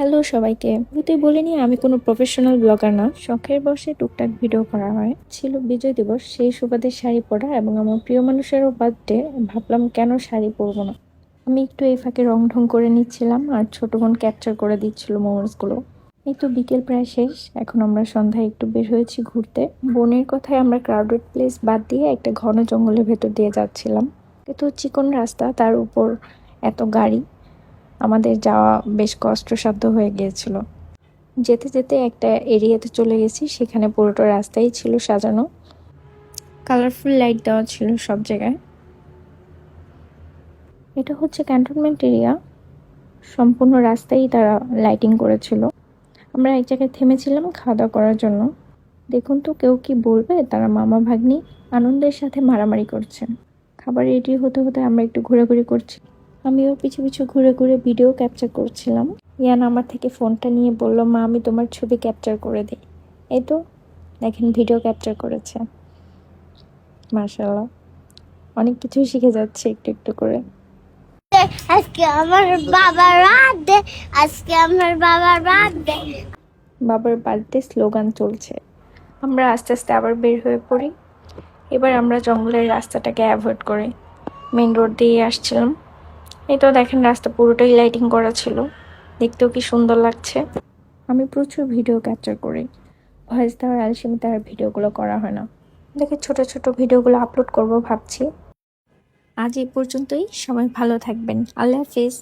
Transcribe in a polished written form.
Hello সবাইকে। শুরুতেই বলে নিই আমি কোনো প্রফেশনাল ব্লগার না, শখের বশে টুকটাক ভিডিও করা হয়। ছিল বিজয় দিবস, সেই সুবাদে শাড়ি পরা এবং আমার প্রিয় মানুষেরও বার্থডে, ভাবলাম কেন শাড়ি পরবো না। আমি একটু এই ফাঁকে রং ঢং করে নিচ্ছিলাম আর ছোট বোন ক্যাপচার করে দিচ্ছিল মোমেন্টসগুলো। এই তো বিকেল প্রায় শেষ, এখন আমরা সন্ধ্যায় একটু বের হয়েছি ঘুরতে। বোনের কথায় আমরা ক্রাউডেড প্লেস বাদ দিয়ে একটা ঘন জঙ্গলের ভেতর দিয়ে যাচ্ছিলাম। কিন্তু চিকন রাস্তা, তার উপর এত গাড়ি, আমাদের যাওয়া বেশ কষ্টসাধ্য হয়ে গিয়েছিল। যেতে যেতে একটা এরিয়াতে চলে গেছি, সেখানে পুরোটা রাস্তাই ছিল সাজানো, কালারফুল লাইট দেওয়া ছিল সব জায়গায়। এটা হচ্ছে ক্যান্টনমেন্ট এরিয়া, সম্পূর্ণ রাস্তায় তারা লাইটিং করেছিল। আমরা এক জায়গায় থেমেছিলাম খাওয়া দাওয়া করার জন্য। দেখুন তো, কেউ কি বলবে তারা মামা ভাগ্নি আনন্দের সাথে মারামারি করছে। খাবার রেডি হতে হতে আমরা একটু ঘোরাঘুরি করছি। আমি ওর পিছু পিছু ঘুরে ঘুরে ভিডিও ক্যাপচার করছিলাম। ইয়ান আমার থেকে ফোনটা নিয়ে বলল, মা আমি তোমার ছবি ক্যাপচার করে দিই। এই তো দেখেন ভিডিও ক্যাপচার করেছে। মাশাআল্লাহ, অনেক কিছুই শিখে যাচ্ছে একটু একটু করে। আজকে আমার বাবার বার্থডে আজকে আমার বাবার বার্থডে বাবার বার্থডে স্লোগান চলছে। আমরা আস্তে আস্তে আবার বের হয়ে পড়ি। এবার আমরা জঙ্গলের রাস্তাটাকে অ্যাভয়েড করি, মেন রোড দিয়ে আসছিলাম। এই তো দেখেন রাস্তা পুরোটাই লাইটিং করা ছিল, দেখতেও কি সুন্দর লাগছে। আমি প্রচুর ভিডিও ক্যাপচার করি, ভয়েস দেওয়ার আলসেমিতে আর ভিডিওগুলো করা হয় না। দেখে ছোট ছোট ভিডিওগুলো আপলোড করব ভাবছি। আজ এই পর্যন্তই, সবাই ভালো থাকবেন, আল্লাহ হাফেজ।